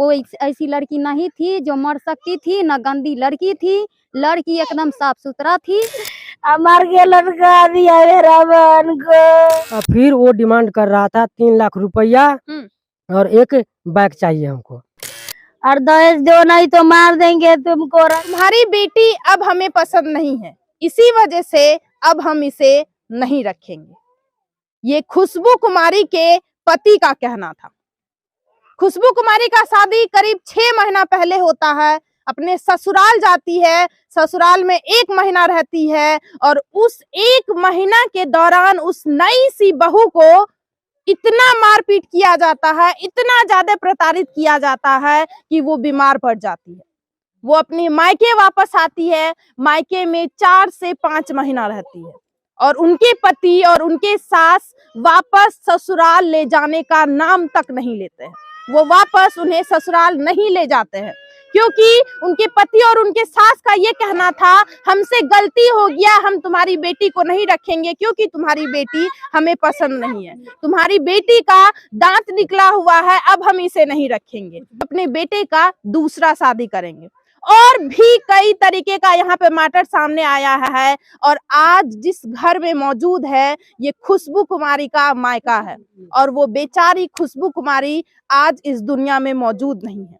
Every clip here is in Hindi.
वो ऐसी लड़की नहीं थी जो मर सकती थी, न गंदी लड़की थी, लड़की एकदम साफ सुथरा थी। मर गया लड़का दिया मेरा बहन को। फिर वो डिमांड कर रहा था 3 लाख रुपया और एक बाइक चाहिए हमको। और दहेज दो नहीं तो मार देंगे तुमको। तुम्हारी बेटी अब हमें पसंद नहीं है, इसी वजह से अब हम इसे नहीं रखेंगे। ये खुशबू कुमारी के पति का कहना था। खुशबू कुमारी का शादी करीब 6 महीना पहले होता है। अपने ससुराल जाती है, ससुराल में 1 महीना रहती है और उस 1 महीना के दौरान उस नई सी बहू को इतना मारपीट किया जाता है, इतना ज्यादा प्रताड़ित किया जाता है कि वो बीमार पड़ जाती है। वो अपने मायके वापस आती है, मायके में 4 से 5 महीना रहती है और उनके पति और उनके सास वापस ससुराल ले जाने का नाम तक नहीं लेते हैं। वो वापस उन्हें ससुराल नहीं ले जाते हैं क्योंकि उनके पति और उनके सास का ये कहना था, हमसे गलती हो गया, हम तुम्हारी बेटी को नहीं रखेंगे क्योंकि तुम्हारी बेटी हमें पसंद नहीं है। तुम्हारी बेटी का दांत निकला हुआ है, अब हम इसे नहीं रखेंगे, अपने बेटे का दूसरा शादी करेंगे। और भी कई तरीके का यहाँ पे मैटर सामने आया है। और आज जिस घर में मौजूद है ये खुशबू कुमारी का मायका है और वो बेचारी खुशबू कुमारी आज इस दुनिया में मौजूद नहीं है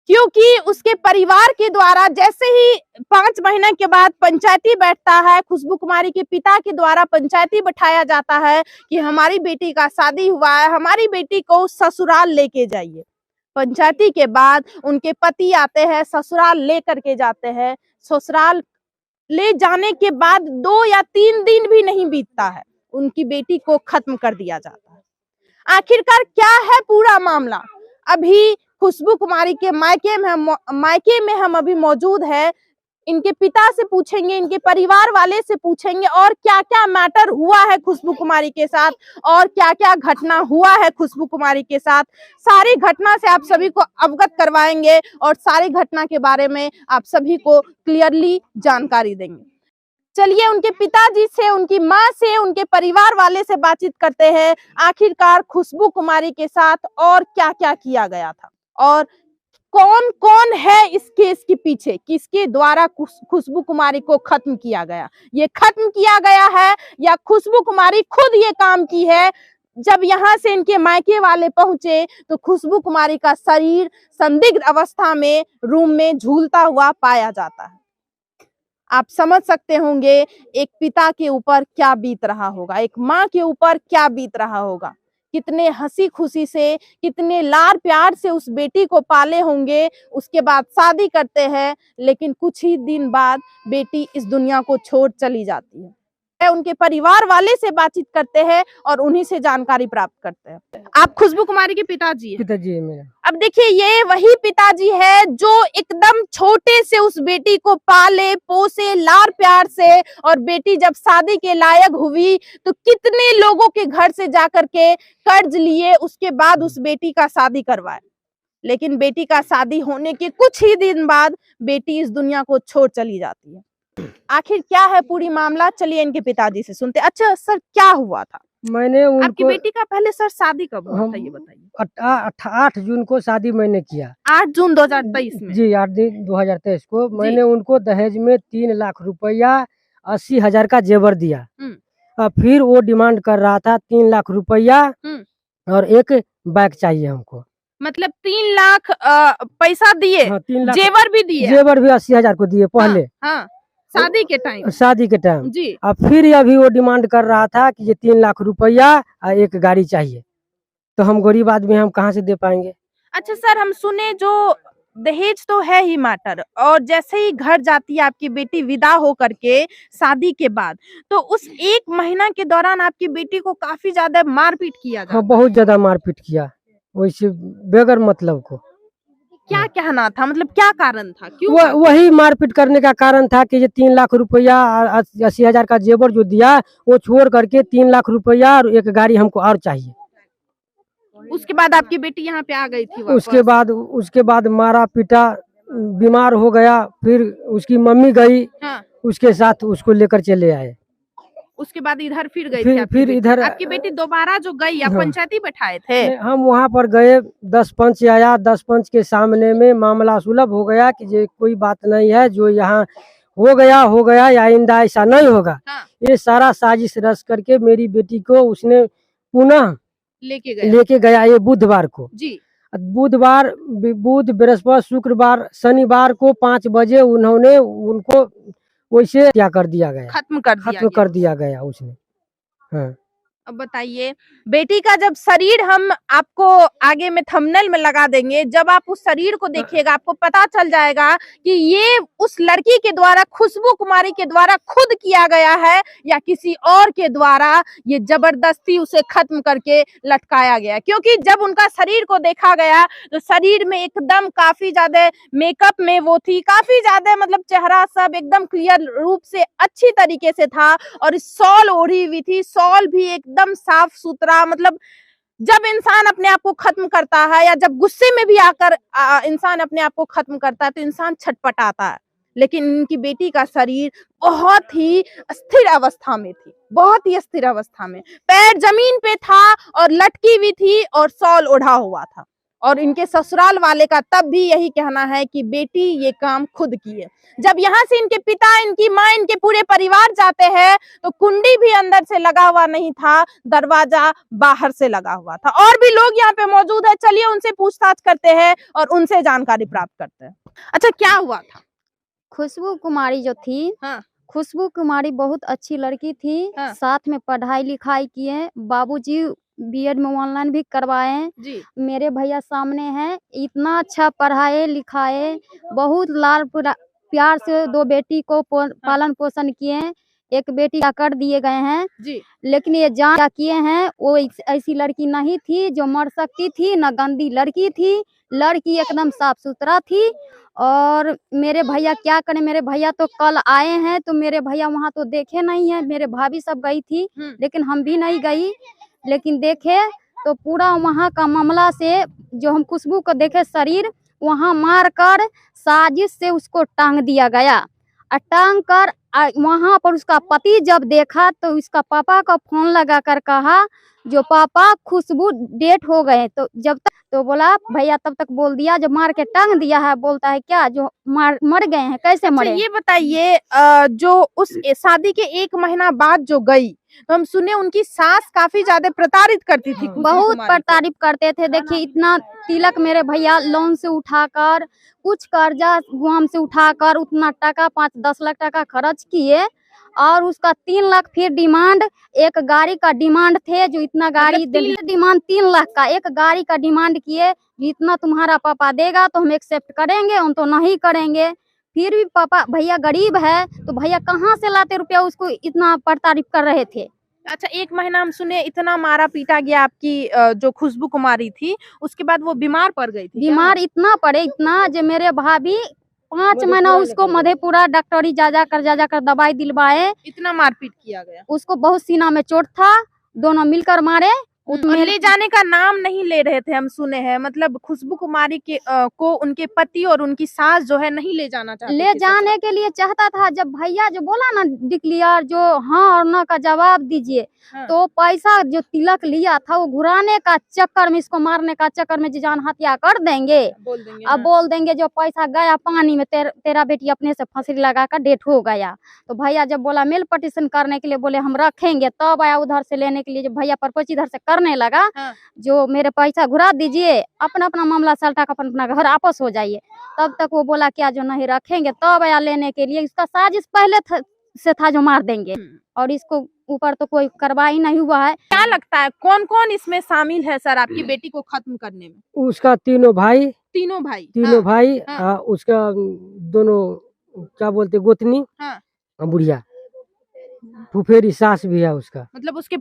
क्योंकि उसके परिवार के द्वारा जैसे ही 5 महीने के बाद पंचायती बैठता है, खुशबू कुमारी के पिता के द्वारा पंचायती बैठाया जाता है कि हमारी बेटी का शादी हुआ है, हमारी बेटी को ससुराल लेके जाइए। पंचायती के बाद उनके पति आते हैं, ससुराल ले करके जाते हैं। ससुराल ले जाने के बाद 2 या 3 दिन भी नहीं बीतता है, उनकी बेटी को खत्म कर दिया जाता है। आखिरकार क्या है पूरा मामला? अभी खुशबू कुमारी के मायके में हम अभी मौजूद है। इनके पिता से पूछेंगे, इनके परिवार वाले से पूछेंगे और क्या क्या मैटर हुआ है खुशबू कुमारी के साथ और क्या क्या घटना हुआ है खुशबू कुमारी के साथ। सारी घटना से आप सभी को अवगत करवाएंगे और सारी घटना के बारे में आप सभी को क्लियरली जानकारी देंगे। चलिए उनके पिताजी से, उनकी माँ से, उनके परिवार वाले से बातचीत करते हैं। आखिरकार खुशबू कुमारी के साथ और क्या क्या किया गया था और कौन कौन है इस केस के पीछे, किसके द्वारा खुशबू कुमारी को खत्म किया गया, ये खत्म किया गया है या खुशबू कुमारी खुद ये काम की है। जब यहाँ से इनके मायके वाले पहुंचे तो खुशबू कुमारी का शरीर संदिग्ध अवस्था में रूम में झूलता हुआ पाया जाता है। आप समझ सकते होंगे एक पिता के ऊपर क्या बीत रहा होगा, एक माँ के ऊपर क्या बीत रहा होगा। कितने हंसी खुशी से, कितने लाड़ प्यार से उस बेटी को पाले होंगे। उसके बाद शादी करते हैं लेकिन कुछ ही दिन बाद बेटी इस दुनिया को छोड़ चली जाती है। उनके परिवार वाले से बातचीत करते हैं और उन्हीं से जानकारी प्राप्त करते हैं। आप खुशबू कुमारी के पिताजी हैं? पिताजी है मेरा। अब देखिए ये वही पिताजी है जो एकदम छोटे से उस बेटी को पाले पोसे लाड़ प्यार से, और बेटी जब शादी के लायक हुई तो कितने लोगों के घर से जाकर के कर्ज लिए, उसके बाद उस बेटी का शादी करवाए। लेकिन बेटी का शादी होने के कुछ ही दिन बाद बेटी इस दुनिया को छोड़ चली जाती है। आखिर क्या है पूरी मामला, चलिए इनके पिताजी से सुनते। अच्छा सर, क्या हुआ था? मैंने उनको, आपकी बेटी का पहले सर शादी कब हुआ था ये बताइए। 8 जून को शादी मैंने किया। 8 जून 2023 में? जी 8 दिन 2023 को मैंने उनको दहेज में 3 लाख रुपया 80,000 का जेवर दिया। फिर वो डिमांड कर रहा था 3 लाख रुपया और एक बाइक चाहिए हमको। मतलब 3 लाख पैसा दिए? हाँ, 3 लाख जेवर भी दिए? जेवर भी 80,000 को दिए पहले। हाँ, शादी के टाइम? शादी के टाइम जी। अब फिर अभी वो डिमांड कर रहा था कि ये 3 लाख रुपया और एक गाड़ी चाहिए, तो हम गरीब आदमी हम कहाँ से दे पाएंगे। अच्छा सर, हम सुने जो दहेज तो है ही मैटर, और जैसे ही घर जाती है आपकी बेटी विदा हो करके शादी के बाद, तो उस 1 महीना के दौरान आपकी बेटी को काफी ज्यादा मारपीट किया जाता? हाँ, बहुत ज्यादा मारपीट किया, वैसे बेगर मतलब को। क्या कहना था, मतलब क्या कारण था, क्यों? वही मारपीट करने का कारण था कि ये 3 लाख रुपया 80,000 का जेवर जो दिया वो छोड़ करके 3 लाख रुपया और एक गाड़ी हमको और चाहिए। उसके बाद आपकी बेटी यहाँ पे आ गई थी वापस? उसके बाद मारा पीटा, बीमार हो गया, फिर उसकी मम्मी गई। हाँ। उसके साथ उसको लेकर चले आए। उसके बाद इधर फिर गई थी आपकी फिर बेटी? इधर आपकी बेटी दोबारा जो गई, आप हाँ। पंचायती बैठाए थे? हम वहाँ पर गए, 10 पंच आया, 10 पंच के सामने में मामला सुलभ हो गया कि ये कोई बात नहीं है, जो यहाँ हो गया या आइंदा ऐसा नहीं होगा। हाँ। ये सारा साजिश रच करके मेरी बेटी को उसने पुनः लेके गया ये बुधवार को। जी। बुध, बृहस्पति, शुक्रवार, शनिवार को 5 बजे उन्होंने उनको वैसे क्या कर दिया गया, खत्म कर दिया गया उसने। हाँ। अब बताइए, बेटी का जब शरीर हम आपको आगे में थंबनेल में लगा देंगे, जब आप उस शरीर को देखिएगा आपको पता चल जाएगा कि ये उस लड़की के द्वारा, खुशबू कुमारी के द्वारा खुद किया गया है या किसी और के द्वारा ये जबरदस्ती उसे खत्म करके लटकाया गया। क्योंकि जब उनका शरीर को देखा गया तो शरीर में एकदम काफी ज्यादा मेकअप में वो थी, काफी ज्यादा मतलब चेहरा सब एकदम क्लियर रूप से अच्छी तरीके से था और शॉल ओढ़ी हुई थी, शॉल भी एकदम साफ सुथरा। मतलब जब इंसान अपने आप को खत्म करता है या जब गुस्से में भी आकर इंसान अपने आप को खत्म करता है तो इंसान छटपटाता है, लेकिन इनकी बेटी का शरीर बहुत ही स्थिर अवस्था में थी, बहुत ही स्थिर अवस्था में, पैर जमीन पे था और लटकी हुई थी और शॉल ओढ़ा हुआ था। और इनके ससुराल वाले का तब भी यही कहना है कि बेटी ये काम खुद की है। जब यहाँ से इनके पिता, इनकी माँ, इनके पूरे परिवार जाते हैं तो कुंडी भी अंदर से लगा हुआ नहीं था, दरवाजा बाहर से लगा हुआ था। और भी लोग यहाँ पे मौजूद है, चलिए उनसे पूछताछ करते हैं और उनसे जानकारी प्राप्त करते हैं। अच्छा, क्या हुआ था? खुशबू कुमारी जो थी, हाँ। खुशबू कुमारी बहुत अच्छी लड़की थी। हाँ। साथ में पढ़ाई लिखाई किए, बाबूजी बीएड में ऑनलाइन भी करवाए जी। मेरे भैया सामने हैं, इतना अच्छा पढ़ाए लिखाए, बहुत लाल प्यार से 2 बेटी को पालन पोषण किए, एक बेटी का कर दिए गए हैं जी। लेकिन ये जान क्या किए हैं, वो ऐसी लड़की नहीं थी जो मर सकती थी, न गंदी लड़की थी, लड़की एकदम साफ सुथरा थी। और मेरे भैया क्या करें, मेरे भैया तो कल आए हैं तो मेरे भैया वहाँ तो देखे नहीं है, मेरे भाभी सब गई थी लेकिन हम भी नहीं गई, लेकिन देखे तो पूरा वहाँ का मामला से जो हम खुशबू को देखे शरीर, वहाँ मार कर साजिश से उसको टांग दिया गया। टांग कर वहाँ पर उसका पति जब देखा तो उसका पापा का फोन लगा कर कहा जो पापा खुशबू डेट हो गए, तो जब तक तो बोला भैया तब तक बोल दिया जब मार के टांग दिया है, बोलता है क्या जो मर गए हैं, कैसे मरे? ये बताइए, जो उस शादी के 1 महीना बाद जो गई तो हम सुने उनकी सास काफी ज्यादा प्रताड़ित करती थी, बहुत प्रताड़ित करते थे। देखिए इतना तिलक मेरे भैया लोन से उठाकर, कुछ कर्जा गुआम से उठाकर उतना टका 5-10 लाख टका खर्च किए और उसका 3 लाख फिर डिमांड, एक गाड़ी का डिमांड थे जो इतना गाड़ी डिमांड 3 लाख का, एक गाड़ी का डिमांड किए जितना तुम्हारा पापा देगा तो हम एक्सेप्ट करेंगे, हम तो नहीं करेंगे। फिर भी पापा भैया गरीब है तो भैया कहाँ से लाते रुपया, उसको इतना प्रताड़ित कर रहे थे। अच्छा, 1 महीना हम सुने इतना मारा पीटा गया आपकी जो खुशबू कुमारी थी, उसके बाद वो बीमार पड़ गई थी। बीमार इतना पड़े, इतना जो मेरे भाभी 5 महीना उसको मधेपुरा डॉक्टरी जा कर दवाई दिलवाए, इतना मारपीट किया गया। उसको बहुत सीना में चोट था, दोनों मिलकर मारे। ले जाने का नाम नहीं ले रहे थे, हम सुने हैं, मतलब खुशबू कुमारी के को उनके पति और उनकी सास जो है नहीं ले जाना चाहते, ले जाने के लिए चाहता था। जब भैया जो बोला ना डिक्लेयर जो हाँ और ना का जवाब दीजिए, तो पैसा जो तिलक लिया था वो घुराने का चक्कर में, इसको मारने का चक्कर में जान हत्या कर देंगे, अब बोल देंगे जो पैसा गया पानी में, तेरा बेटी अपने से फांसी लगा कर डेट हो गया। तो भैया जब बोला मेल पटिशन करने के लिए, बोले हम रखेंगे, तब आया उधर से लेने के लिए। जब भैया परपच इधर से करने लगा जो मेरे पैसा घुरा दीजिए, अपना अपना मामला सल्टा कर अपना घर वापस हो जाइए, तब तक वो बोला क्या जो नहीं रखेंगे, तब आया लेने के लिए। इसका साजिश पहले से था जो मार देंगे और इसको ऊपर तो कोई कार्रवाई नहीं हुआ है। क्या लगता है कौन कौन इसमें शामिल है सर आपकी बेटी को खत्म करने में? उसका तीनों भाई, उसका दोनों क्या बोलते गोतनी, बुढ़िया फुफेरी सास भी है उसका, मतलब उसके